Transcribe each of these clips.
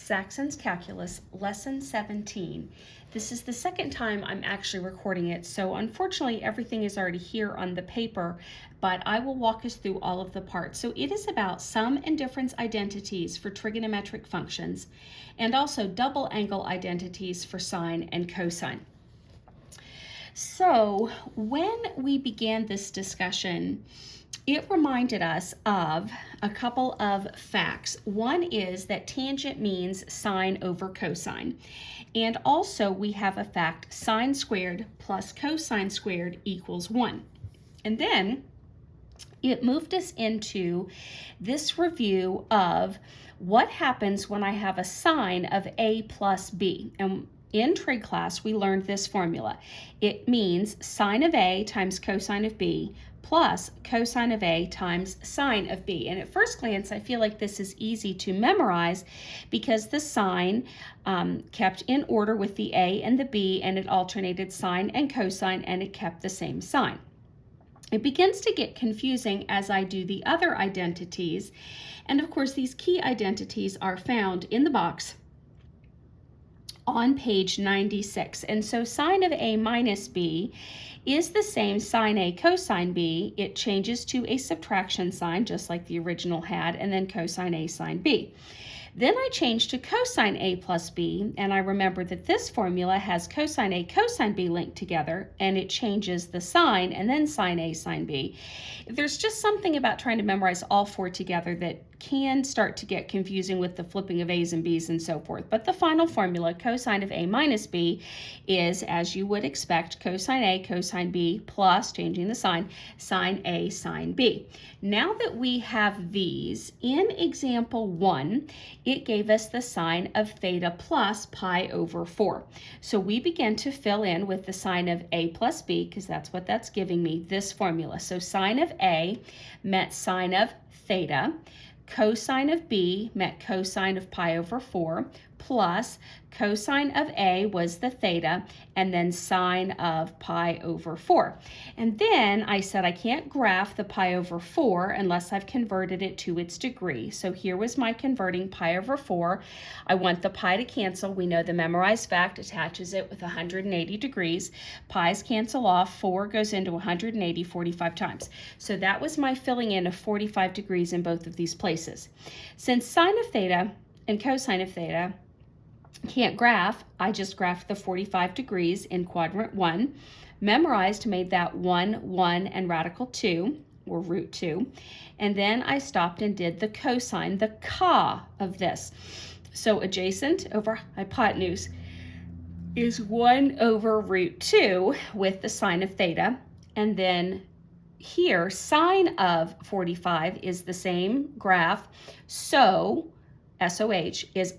Saxon's Calculus, Lesson 17. This is the second time I'm actually recording it, so unfortunately everything is already here on the paper, but I will walk us through all of the parts. So it is about sum and difference identities for trigonometric functions, and also double angle identities for sine and cosine. So when we began this discussion, it reminded us of a couple of facts. One is that tangent means sine over cosine. And also we have a fact, sine squared plus cosine squared equals 1. And then it moved us into this review of what happens when I have a sine of a plus b. And in trig class, we learned this formula. It means sine of a times cosine of b plus cosine of a times sine of b. And at first glance, I feel like this is easy to memorize because the sine kept in order with the a and the b, and it alternated sine and cosine, and it kept the same sign. It begins to get confusing as I do the other identities. And of course, these key identities are found in the box on page 96. And so sine of a minus b is the same sine a cosine b. It changes to a subtraction sign just like the original had, and then cosine a sine b. Then I change to cosine a plus b, and I remember that this formula has cosine a cosine b linked together, and it changes the sign and then sine a sine b. There's just something about trying to memorize all four together that can start to get confusing with the flipping of a's and b's and so forth. But the final formula, cosine of a minus b, is, as you would expect, cosine a cosine b plus, changing the sign, sine a sine b. Now that we have these, in example 1, it gave us the sine of theta plus pi over 4. So we begin to fill in with the sine of a plus b, because that's what that's giving me, this formula. So sine of a meant sine of theta, cosine of b meant cosine of pi over 4, plus cosine of a was the theta, and then sine of pi over 4. And then I said I can't graph the pi over 4 unless I've converted it to its degree. So here was my converting pi over 4. I want the pi to cancel. We know the memorized fact attaches it with 180 degrees. Pi's cancel off. 4 goes into 180 45 times. So that was my filling in of 45 degrees in both of these places. Since sine of theta and cosine of theta can't graph, I just graphed the 45 degrees in quadrant 1, memorized, made that 1, 1, and radical 2, or root 2, and then I stopped and did the cosine, the ca of this. So adjacent over hypotenuse is 1 over root 2 with the sine of theta, and then here, sine of 45 is the same graph, so SOH is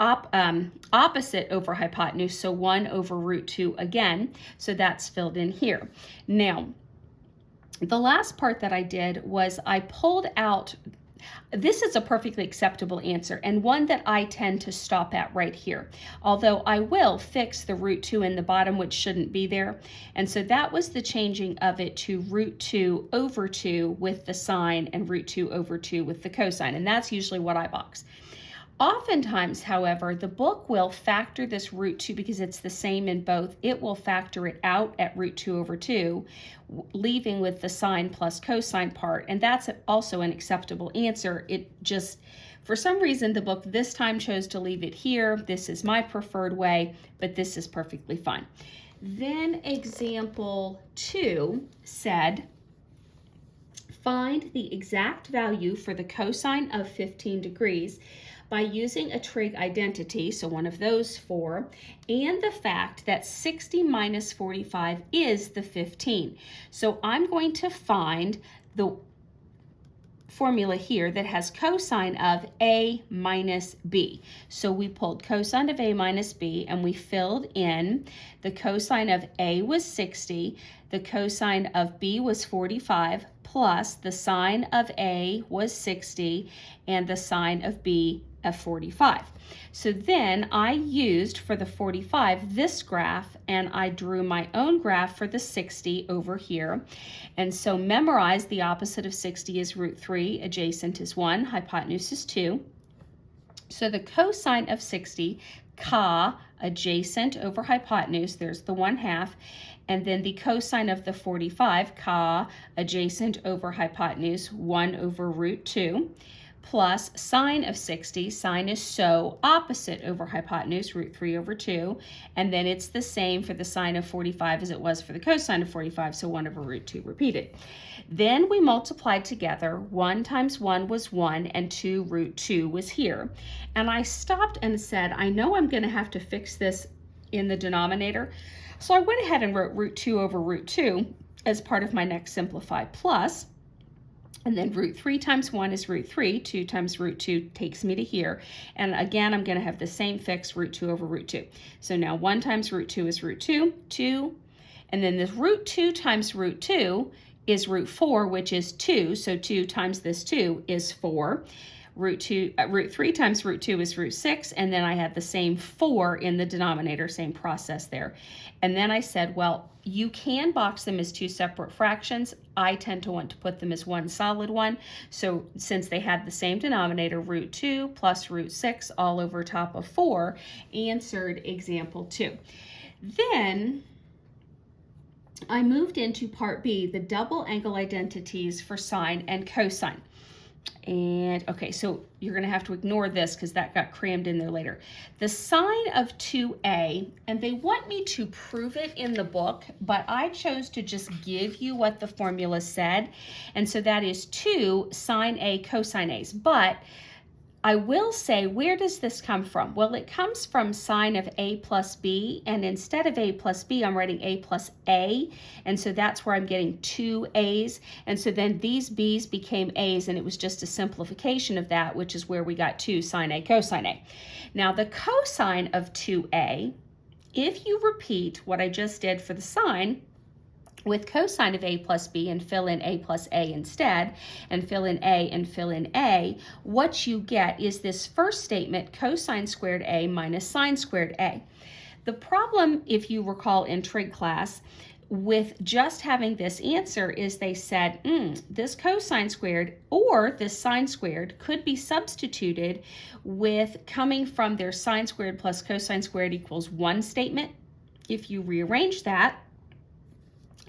opposite over hypotenuse, so 1 over root 2 again, so that's filled in here. Now, the last part that I did was I pulled out, this is a perfectly acceptable answer, and one that I tend to stop at right here, although I will fix the root 2 in the bottom, which shouldn't be there. And so that was the changing of it to root 2 over 2 with the sine and root 2 over 2 with the cosine, and that's usually what I box. Oftentimes, however, the book will factor this root 2 because it's the same in both. It will factor it out at root 2 over 2, leaving with the sine plus cosine part, and that's also an acceptable answer. It just, for some reason, the book this time chose to leave it here. This is my preferred way, but this is perfectly fine. Then example 2 said, find the exact value for the cosine of 15 degrees by using a trig identity, so one of those four, and the fact that 60 minus 45 is the 15. So I'm going to find the formula here that has cosine of a minus b. So we pulled cosine of a minus b, and we filled in the cosine of a was 60, the cosine of b was 45, plus the sine of a was 60, and the sine of b of 45. So then I used for the 45 this graph, and I drew my own graph for the 60 over here. And so memorize the opposite of 60 is root 3, adjacent is 1, hypotenuse is 2. So the cosine of 60, ca, adjacent over hypotenuse, there's the 1/2, and then the cosine of the 45, ca, adjacent over hypotenuse, 1 over root 2, plus sine of 60, sine is so, opposite over hypotenuse, root 3 over 2, and then it's the same for the sine of 45 as it was for the cosine of 45, so 1 over root 2 repeated. Then we multiplied together. 1 times 1 was 1, and 2 root 2 was here. And I stopped and said, I know I'm going to have to fix this in the denominator. So I went ahead and wrote root 2 over root 2 as part of my next simplify plus. And then root 3 times 1 is root 3. 2 times root 2 takes me to here. And again, I'm going to have the same fix, root 2 over root 2. So now 1 times root 2 is root 2, 2. And then this root 2 times root 2 is root 4, which is 2. So 2 times this 2 is 4. Root 3 times root 2 is root 6. And then I had the same 4 in the denominator, same process there. And then I said, well, you can box them as two separate fractions. I tend to want to put them as one solid one. So since they had the same denominator, root 2 plus root 6 all over top of 4, answered example 2. Then I moved into part B, the double angle identities for sine and cosine. And okay, so you're going to have to ignore this because that got crammed in there later. The sine of 2a, and they want me to prove it in the book, but I chose to just give you what the formula said. And so that is 2 sine a cosine a's. But I will say, where does this come from? Well, it comes from sine of a plus b, and instead of a plus b, I'm writing a plus a, and so that's where I'm getting 2 a's, and so then these b's became a's, and it was just a simplification of that, which is where we got 2 sine a cosine a. Now, the cosine of 2a, if you repeat what I just did for the sine, with cosine of a plus b and fill in a plus a instead, and fill in a and fill in a, what you get is this first statement, cosine squared a minus sine squared a. The problem, if you recall in trig class, with just having this answer is they said, this cosine squared or this sine squared could be substituted with coming from their sine squared plus cosine squared equals 1 statement. If you rearrange that,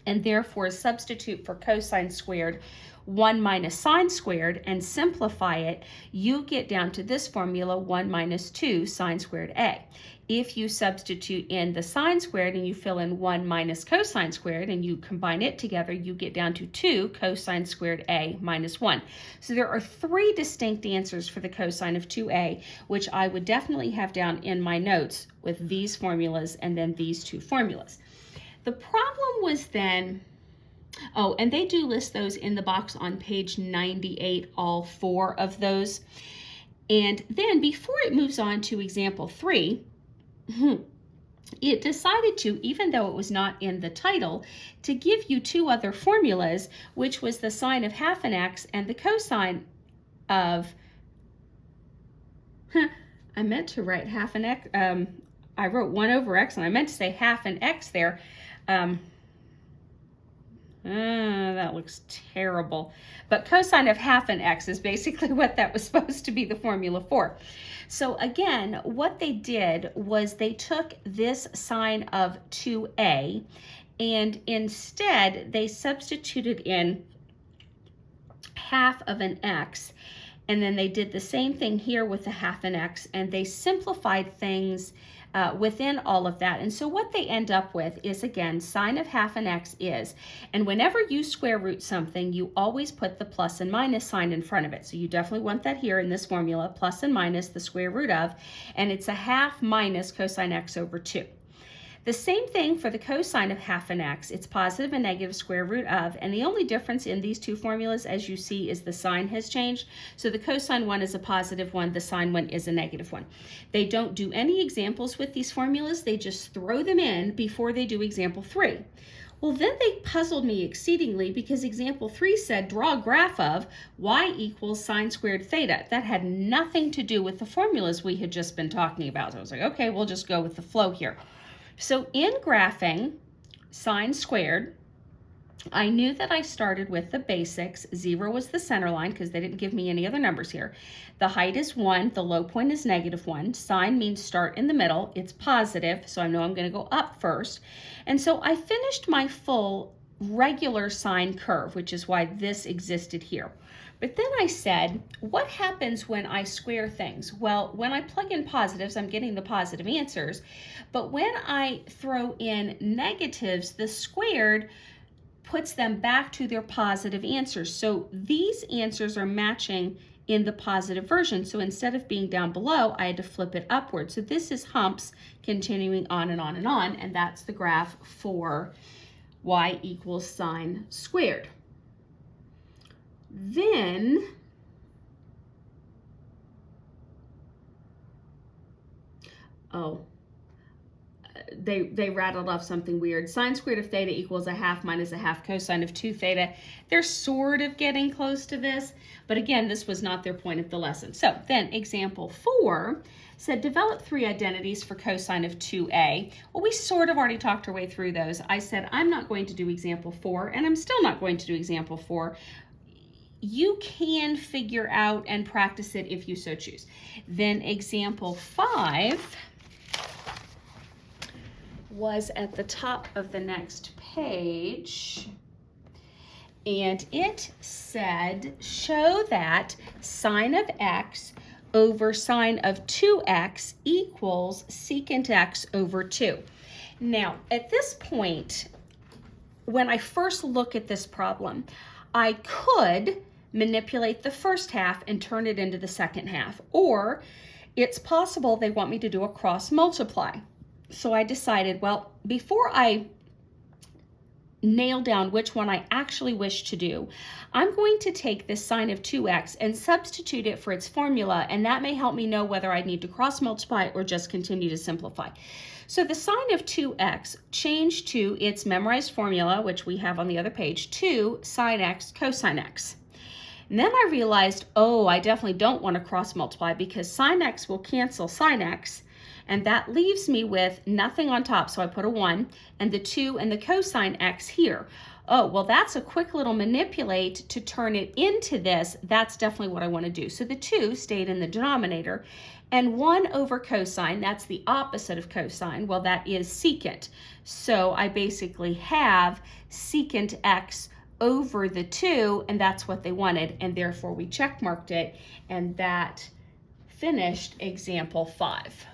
and therefore substitute for cosine squared 1 minus sine squared and simplify it, you get down to this formula, 1 minus 2 sine squared a. If you substitute in the sine squared and you fill in 1 minus cosine squared and you combine it together, you get down to 2 cosine squared a minus 1. So there are 3 distinct answers for the cosine of 2a, which I would definitely have down in my notes with these formulas and then these 2 formulas. The problem was then, oh, and they do list those in the box on page 98, all 4 of those. And then before it moves on to example 3, it decided to, even though it was not in the title, to give you 2 other formulas, which was the sine of half an x and the cosine of, I meant to write half an x, I wrote 1 over x and I meant to say half an x there. That looks terrible. But cosine of half an x is basically what that was supposed to be the formula for. So again, what they did was they took this sine of 2a and instead they substituted in half of an x, and then they did the same thing here with the half an x, and they simplified things within all of that. And so what they end up with is, again, sine of half an x is, and whenever you square root something, you always put the plus and minus sign in front of it. So you definitely want that here in this formula, plus and minus the square root of, and it's a half minus cosine x over 2. The same thing for the cosine of half an x. It's positive and negative square root of, and the only difference in these 2 formulas, as you see, is the sign has changed. So the cosine one is a positive one, the sine one is a negative one. They don't do any examples with these formulas, they just throw them in before they do example 3. Well, then they puzzled me exceedingly because example 3 said draw a graph of y equals sine squared theta. That had nothing to do with the formulas we had just been talking about. So I was like, okay, we'll just go with the flow here. So in graphing sine squared, I knew that I started with the basics. 0 was the center line because they didn't give me any other numbers here. The height is 1. The low point is -1. Sine means start in the middle. It's positive, so I know I'm going to go up first. And so I finished my full regular sine curve, which is why this existed here. But then I said, what happens when I square things? Well, when I plug in positives, I'm getting the positive answers. But when I throw in negatives, the squared puts them back to their positive answers. So these answers are matching in the positive version. So instead of being down below, I had to flip it upward. So this is humps continuing on and on and on, and that's the graph for y equals sine squared. Then they rattled off something weird. Sine squared of theta equals 1/2 minus 1/2 cosine of 2 theta. They're sort of getting close to this, but again, this was not their point of the lesson. So then example 4 said develop 3 identities for cosine of 2a. Well, we sort of already talked our way through those. I said I'm not going to do example 4, and I'm still not going to do example 4. You can figure out and practice it if you so choose. Then example 5 was at the top of the next page, and it said show that sine of x over sine of 2x equals secant x over 2. Now, at this point, when I first look at this problem, I could manipulate the first half and turn it into the second half, or it's possible they want me to do a cross multiply. So I decided, well, before I nail down which one I actually wish to do, I'm going to take this sine of 2x and substitute it for its formula, and that may help me know whether I need to cross multiply or just continue to simplify. So the sine of 2x changed to its memorized formula, which we have on the other page, 2 sine x cosine x. And then I realized, oh, I definitely don't want to cross multiply because sine x will cancel sine x, and that leaves me with nothing on top, so I put a 1, and the 2 and the cosine x here. Oh, well, that's a quick little manipulate to turn it into this. That's definitely what I want to do. So the 2 stayed in the denominator, and 1 over cosine, that's the opposite of cosine. Well, that is secant. So I basically have secant x over the 2, and that's what they wanted, and therefore we check marked it, and that finished example 5.